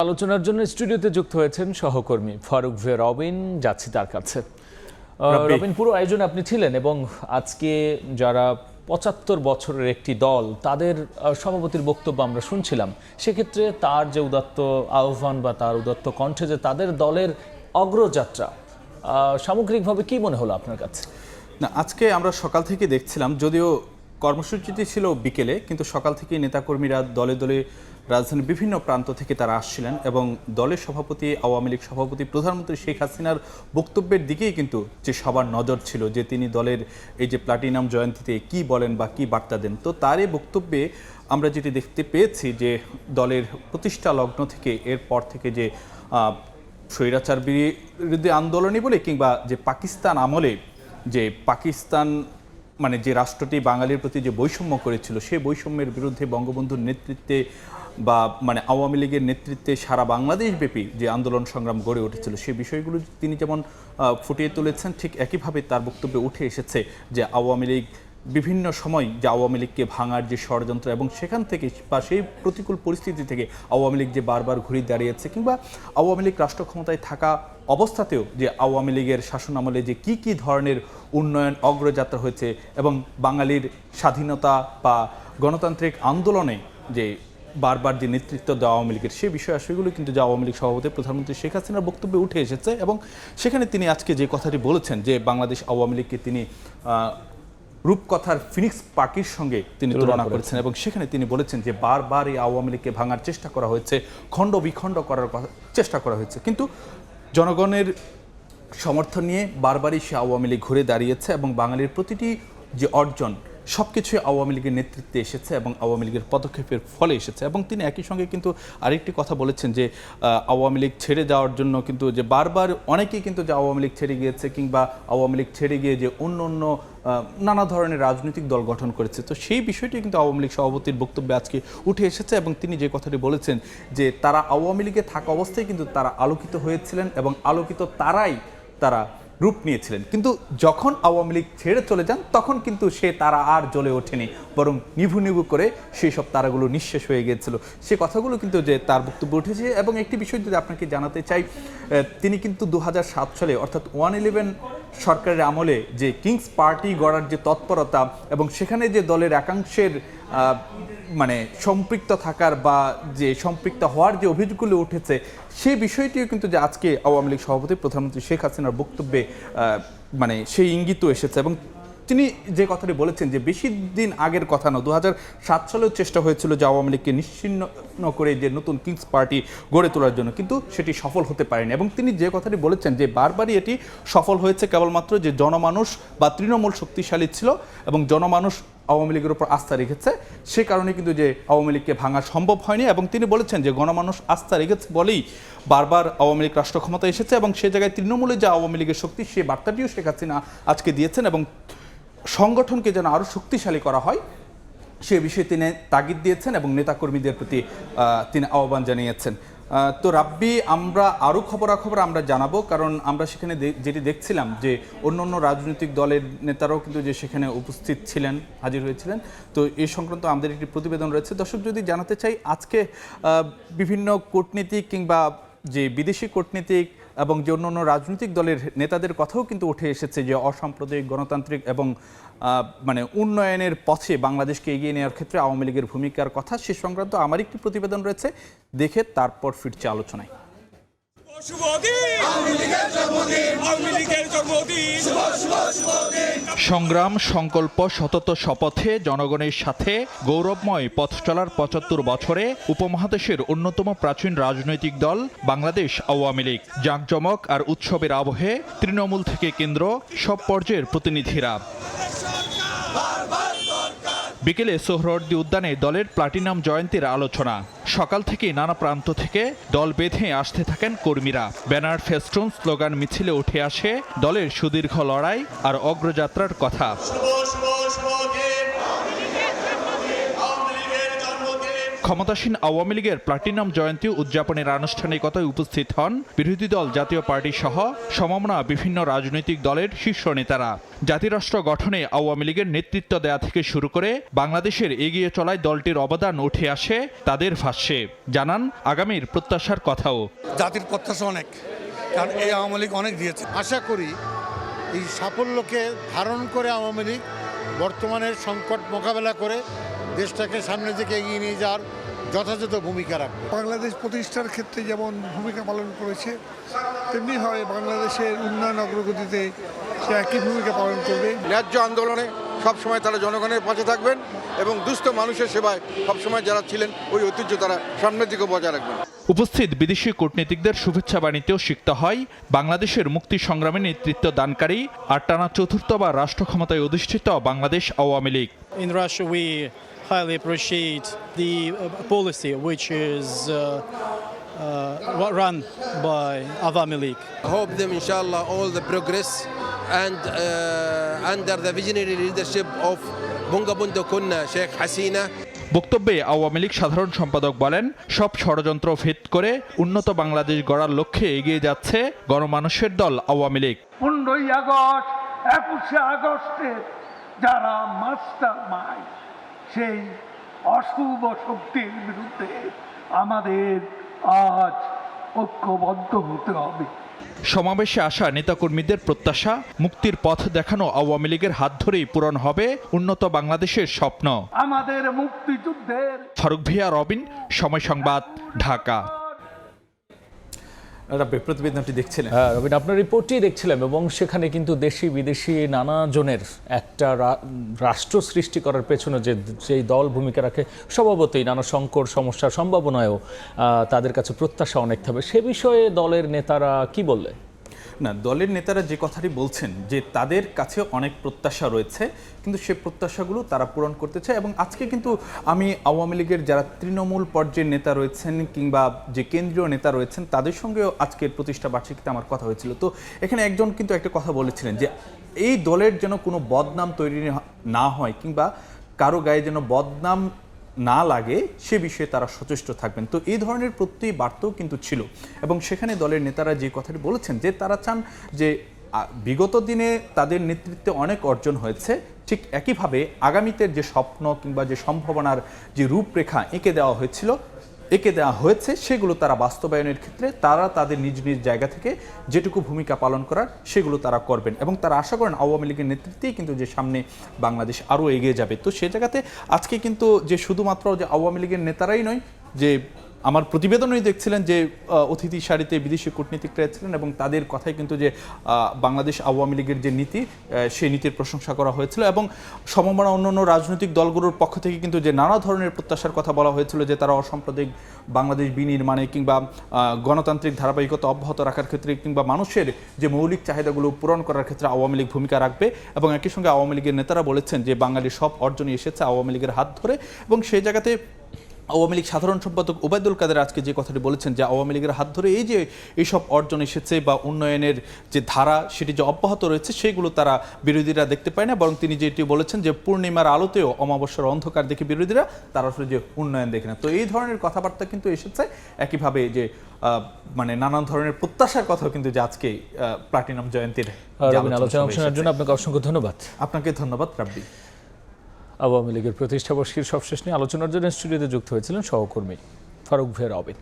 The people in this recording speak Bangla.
আলোচনার জন্য স্টুডিওতে যুক্ত হয়েছেন সহকর্মী ফারুক ভে রবিন। যাচ্ছি তার কাছে। রবিন, পুরো আয়োজনে আপনি ছিলেন এবং আজকে যারা ৭৫ বছরের একটি দল তাদের সভাপতির বক্তব্য আমরা শুনছিলাম, সেক্ষেত্রে তার যে উদাত্ত আহ্বান বা তার উদাত্ত কণ্ঠে যে তাদের দলের অগ্রযাত্রা, সামগ্রিকভাবে কি মনে হলো আপনার কাছে? না, আজকে আমরা সকাল থেকে দেখছিলাম, যদিও কর্মসূচিটি ছিল বিকেলে, কিন্তু সকাল থেকে নেতাকর্মীরা দলে দলে রাজধানীর বিভিন্ন প্রান্ত থেকে তারা আসছিলেন এবং দলের সভাপতি, আওয়ামী লীগ সভাপতি, প্রধানমন্ত্রী শেখ হাসিনার বক্তব্যের দিকেই কিন্তু যে সবার নজর ছিল, যে তিনি দলের এই যে প্লাটিনাম জয়ন্তীতে কি বলেন বা কি বার্তা দেন। তো তার এই বক্তব্যে আমরা যেটি দেখতে পেয়েছি যে দলের প্রতিষ্ঠা লগ্ন থেকে এরপর থেকে যে স্বৈরাচার বিরোধী আন্দোলনই বলে কিংবা যে পাকিস্তান আমলে যে পাকিস্তান মানে যে রাষ্ট্রটি বাঙালির প্রতি যে বৈষম্য করেছিল, সেই বৈষম্যের বিরুদ্ধে বঙ্গবন্ধুর নেতৃত্বে বা মানে আওয়ামী লীগের নেতৃত্বে সারা বাংলাদেশব্যাপী যে আন্দোলন সংগ্রাম গড়ে উঠেছিল, সেই বিষয়গুলো তিনি যেমন ফুটিয়ে তুলেছেন, ঠিক একইভাবে তার বক্তব্যে উঠে এসেছে যে আওয়ামী লীগ বিভিন্ন সময় যে আওয়ামী লীগকে ভাঙার যে ষড়যন্ত্র এবং সেখান থেকে বা সেই প্রতিকূল পরিস্থিতি থেকে আওয়ামী লীগ যে বারবার ঘুরে দাঁড়িয়েছে, কিংবা আওয়ামী লীগ রাষ্ট্র ক্ষমতায় থাকা অবস্থাতেও যে আওয়ামী লীগের শাসন আমলে যে কি ধরনের উন্নয়ন অগ্রযাত্রা হয়েছে এবং বাঙালির স্বাধীনতা বা গণতান্ত্রিক আন্দোলনে যে বারবার যে নেতৃত্ব দেওয়া আওয়ামী লীগের, সে বিষয় সেগুলো কিন্তু যে আওয়ামী লীগ সভাপতি প্রধানমন্ত্রী শেখ হাসিনার বক্তব্যে উঠে এসেছে। এবং সেখানে তিনি আজকে যে কথাটি বলেছেন যে বাংলাদেশ আওয়ামী লীগকে তিনি রূপকথার ফিনিক্স পাখির সঙ্গে তিনি তুলনা করেছেন এবং সেখানে তিনি বলেছেন যে বারবার এই আওয়ামী লীগকে ভাঙার চেষ্টা করা হয়েছে, খণ্ড বিখণ্ড করার চেষ্টা করা হয়েছে, কিন্তু জনগণের সমর্থন নিয়ে বারবারই সে আওয়ামী লীগ ঘুরে দাঁড়িয়েছে এবং বাঙালির প্রতিটি যে অর্জন সব কিছুই আওয়ামী লীগের নেতৃত্বে এসেছে এবং আওয়ামী লীগের পদক্ষেপের ফলে এসেছে। এবং তিনি একই সঙ্গে কিন্তু আরেকটি কথা বলেছেন যে আওয়ামী লীগ ছেড়ে যাওয়ার জন্য কিন্তু যে বারবার অনেকেই কিন্তু যে আওয়ামী লীগ ছেড়ে গিয়েছে কিংবা আওয়ামী লীগ ছেড়ে গিয়ে যে অন্য নানা ধরনের রাজনৈতিক দল গঠন করেছে, তো সেই বিষয়টি কিন্তু আওয়ামী লীগ সভাপতির বক্তব্যে আজকে উঠে এসেছে। এবং তিনি যে কথাটি বলেছেন যে তারা আওয়ামী লীগে থাকা অবস্থায় কিন্তু তারা আলোকিত হয়েছিলেন এবং আলোকিত তারা রূপ নিয়েছিলেন, কিন্তু যখন আওয়ামী লীগ ছেড়ে চলে যান তখন কিন্তু সে তারা আর জ্বলে ওঠেনি, বরং নিভু করে সেই সব তারাগুলো নিঃশেষ হয়ে গিয়েছিল। সে কথাগুলো কিন্তু যে তার বক্তব্য উঠেছে। এবং একটি বিষয় যদি আপনাকে জানাতে চাই, তিনি কিন্তু 2007 সালে অর্থাৎ 111 সরকারের আমলে যে কিংস পার্টি গড়ার যে তৎপরতা এবং সেখানে যে দলের একাংশের মানে সম্পৃক্ত থাকার বা যে সম্পৃক্ত হওয়ার যে অভিযোগগুলো উঠেছে, সেই বিষয়টিও কিন্তু যে আজকে আওয়ামী লীগ সভাপতি প্রধানমন্ত্রী শেখ হাসিনার বক্তব্যে মানে সেই ইঙ্গিতও এসেছে। এবং তিনি যে কথাটি বলেছেন যে বেশি দিন আগের কথা না, 2007 সালেও চেষ্টা হয়েছিল যে আওয়ামী লীগকে নিশ্চিহ্ন করে যে নতুন কিংস পার্টি গড়ে তোলার জন্য, কিন্তু সেটি সফল হতে পারেনি। এবং তিনি যে কথাটি বলেছেন যে বারবারই এটি সফল হয়েছে কেবলমাত্র যে জনমানুষ বা তৃণমূল শক্তিশালী ছিল এবং জনমানুষ আওয়ামী লীগের উপর আস্থা রেখেছে, সে কারণে কিন্তু যে আওয়ামী লীগকে ভাঙা সম্ভব হয়নি। এবং তিনি বলেছেন যে গণমানুষ আস্থা রেখেছে বলেই বারবার আওয়ামী লীগ রাষ্ট্র ক্ষমতায় এসেছে এবং সে জায়গায় তৃণমূলে যে আওয়ামী লীগের শক্তি, সে বার্তাটিও শেখ হাসিনা আজকে দিয়েছেন এবং সংগঠনকে যেন আরও শক্তিশালী করা হয় সে বিষয়ে তিনি তাগিদ দিয়েছেন এবং নেতাকর্মীদের প্রতি তিনি আহ্বান জানিয়েছেন। তো রাব্বি, আমরা আরও খবরাখবর আমরা জানাবো, কারণ আমরা সেখানে যেটি দেখছিলাম যে অন্য রাজনৈতিক দলের নেতারাও কিন্তু যে সেখানে উপস্থিত ছিলেন, হাজির হয়েছিলেন। তো এই সংক্রান্ত আমাদের একটি প্রতিবেদন রয়েছে। দর্শক যদি জানাতে চাই, আজকে বিভিন্ন কূটনীতিক কিংবা যে বিদেশি কূটনীতিক এবং যে অন্য রাজনৈতিক দলের নেতাদের কথাও কিন্তু উঠে এসেছে যে অসাম্প্রদায়িক গণতান্ত্রিক এবং মানে উন্নয়নের পথে বাংলাদেশকে এগিয়ে নেওয়ার ক্ষেত্রে আওয়ামী লীগের ভূমিকার কথা। সে সংক্রান্ত আমার একটি প্রতিবেদন রয়েছে, দেখে তারপর ফিরছে আলোচনায়। সংগ্রাম, সংকল্প, সতত শপথে জনগণের সাথে গৌরবময় পথ চলার ৭৫ বছরে উপমহাদেশের অন্যতম প্রাচীন রাজনৈতিক দল বাংলাদেশ আওয়ামী লীগ। জাঁকজমক আর উৎসবের আবহে তৃণমূল থেকে কেন্দ্র সব পর্যায়ের প্রতিনিধিরা। বিকেলে সোহরাওয়ার্দী উদ্যানে দলের প্লাটিনাম জয়ন্তীর আলোচনা। সকাল থেকে নানা প্রান্ত থেকে দল বেঁধে আসতে থাকেন কর্মীরা। ব্যানার, ফেস্টুন, স্লোগান মিছিলে উঠে আসে দলের সুদীর্ঘ লড়াই আর অগ্রযাত্রার কথা। ক্ষমতাসীন আওয়ামী লীগের প্লাটিনাম জয়ন্তী উদযাপনের আনুষ্ঠানিকতায় উপস্থিত হন বিরোধী দল জাতীয় পার্টি সহ সমমনা বিভিন্ন রাজনৈতিক দলের শীর্ষ নেতারা। জাতিরাষ্ট্র গঠনে আওয়ামী লীগের নেতৃত্ব দেয়া থেকে শুরু করে বাংলাদেশের এগিয়ে চলায় দলটির অবদান উঠে আসে তাদের ভাষ্যে। জানান আগামীর প্রত্যাশার কথাও। জাতির প্রত্যাশা অনেক, কারণ এই আওয়ামী লীগ অনেক দিয়েছে। আশা করি এই সাফল্যকে ধারণ করে আওয়ামী লীগ বর্তমানের সংকট মোকাবেলা করে দেশটাকে সামনের দিকে এগিয়ে নিয়ে যাওয়ার যথাযথ ভূমিকা রাখবে। বাংলাদেশ প্রতিষ্ঠার ক্ষেত্রে যেমন ভূমিকা পালন করেছে, তেমনিভাবে বাংলাদেশের উন্নয়ন অগ্রগতিতে সে একই ভূমিকা পালন করবে। ন্যায্য আন্দোলনে সবসময় তারা জনগণের পাশে থাকবেন এবং দুস্থ মানুষের সেবায় সবসময় যারা ছিলেন ওই ঐতিহ্য তারা সামনের দিকে বজায় রাখবেন। উপস্থিত বিদেশি কূটনীতিকদের শুভেচ্ছা বাণীতেও সিক্ত হয় বাংলাদেশের মুক্তি সংগ্রামে নেতৃত্ব দানকারী আর টানা চতুর্থবার রাষ্ট্র ক্ষমতায় অধিষ্ঠিত Bangladesh Awami League. In Russia, we highly appreciate the policy which is run by Awami League. Hope them, inshallah, all the progress and under the visionary leadership of Bangabandhu Kunna Sheikh Hasina. বক্তব্যে আওয়ামী লীগ সাধারণ সম্পাদক বলেন, সব ষড়যন্ত্র ভেদ করে উন্নত বাংলাদেশ গড়ার লক্ষ্যে এগিয়ে যাচ্ছে গণমানুষের দল আওয়ামী লীগ। 15ই আগস্ট 21শে আগস্টে যারা মাস্টার মাইন্ড, সেই অশুভ শক্তির বিরুদ্ধে আমাদের আজ ঐক্যবদ্ধ হতে হবে। সমাবেশে আসা নেতাকর্মীদের প্রত্যাশা, মুক্তির পথ দেখানো আওয়ামী লীগের হাত ধরেই পূরণ হবে উন্নত বাংলাদেশের স্বপ্ন। আমাদের মুক্তিযুদ্ধের ফারুক ভিয়া, রবিন, সময় সংবাদ, ঢাকা। প্রতিবেদনটি দেখছিলেন? হ্যাঁ রবিন, আপনার রিপোর্টটি দেখছিলাম এবং সেখানে কিন্তু দেশি বিদেশি নানা জনের একটা রাষ্ট্র সৃষ্টি করার পেছনে যেই দল ভূমিকা রাখে, স্বভাবতই নানা সংকট সমস্যার সম্ভাবনায়ও তাদের কাছে প্রত্যাশা অনেক থাকবে। সে বিষয়ে দলের নেতারা কি বললেন? না, দলের নেতারা যে কথাটি বলছেন যে তাদের কাছে অনেক প্রত্যাশা রয়েছে, কিন্তু সে প্রত্যাশাগুলো তারা পূরণ করতে চায়। এবং আজকে কিন্তু আমি আওয়ামী লীগের যারা তৃণমূল পর্যায়ের নেতা রয়েছেন কিংবা যে কেন্দ্রীয় নেতা রয়েছেন তাদের সঙ্গেও আজকের প্রতিষ্ঠা বার্ষিকীতে আমার কথা হয়েছিল। তো এখানে একজন কিন্তু একটা কথা বলেছিলেন যে এই দলের যেন কোনো বদনাম তৈরি না হয় কিংবা কারো গায়ে যেন বদনাম না লাগে সে বিষয়ে তারা সচেষ্ট থাকবেন। তো এই ধরনের প্রত্যেক বার্তাও কিন্তু ছিল এবং সেখানে দলের নেতারা যে কথাটি বলেছেন যে তারা চান যে বিগত দিনে তাদের নেতৃত্বে অনেক অর্জন হয়েছে, ঠিক একইভাবে আগামীতে যে স্বপ্ন কিংবা যে সম্ভাবনার যে রূপরেখা এঁকে দেওয়া হয়েছে সেগুলো তারা বাস্তবায়নের ক্ষেত্রে তারা তাদের নিজ নিজ জায়গা থেকে যেটুকু ভূমিকা পালন করার সেগুলো তারা করবেন এবং তারা আশা করেন আওয়ামী লীগের নেতৃত্বেই কিন্তু যে সামনে বাংলাদেশ আরও এগিয়ে যাবে। তো সে জায়গাতে আজকে কিন্তু যে শুধুমাত্র যে আওয়ামী লীগের নেতারাই নয়, যে আমার প্রতিবেদনেই দেখছিলেন যে অতিথি সারিতে বিদেশি কূটনীতিকরা ছিলেন এবং তাদের কথাই কিন্তু যে বাংলাদেশ আওয়ামী লীগের যে নীতি সেই নীতির প্রশংসা করা হয়েছিল এবং সমমনা অন্যান্য রাজনৈতিক দলগুলোর পক্ষ থেকে কিন্তু যে নানা ধরনের প্রত্যাশার কথা বলা হয়েছিল যে তারা অসাম্প্রদায়িক বাংলাদেশ বিনির্মাণে কিংবা গণতান্ত্রিক ধারাবাহিকতা অব্যাহত রাখার ক্ষেত্রে কিংবা মানুষের যে মৌলিক চাহিদাগুলো পূরণ করার ক্ষেত্রে আওয়ামী লীগ ভূমিকা রাখবে। এবং একই সঙ্গে আওয়ামী লীগের নেতারা বলেছেন যে বাঙালির সব অর্জনই এসেছে আওয়ামী লীগের হাত ধরে এবং সেই জায়গাতে আওয়ামী লীগ সাধারণ সম্পাদক ওবায়দুল কাদের আজকে যে কথাটি বলেছেন যে আওয়ামী লীগের হাত ধরে এই যে এইসব অর্জন এসেছে বা উন্নয়নের যে ধারা সেটি যে অব্যাহত রয়েছে সেইগুলো তারা বিরোধীরা দেখতে পায় না, বরং তিনি যেটি বলেছেন যে পূর্ণিমার আলোতেও অমাবস্যার অন্ধকার দেখে বিরোধীরা তারা আসলে যে উন্নয়ন দেখে না। তো এই ধরনের কথাবার্তা কিন্তু এসেছে, একইভাবে যে মানে নানান ধরনের প্রত্যাশার কথাও কিন্তু যে আজকে প্লাটিনাম জয়ন্তীর আলোচনার জন্য আপনাকে অসংখ্য ধন্যবাদ। আপনাকে ধন্যবাদ রাব্বি। আওয়ামী লীগের প্রতিষ্ঠা বার্ষিকীর সবশেষ নিয়ে আলোচনার জন্য স্টুডিওতে যুক্ত হয়েছিলেন সহকর্মী ফারুক ভিয়া, রবিন।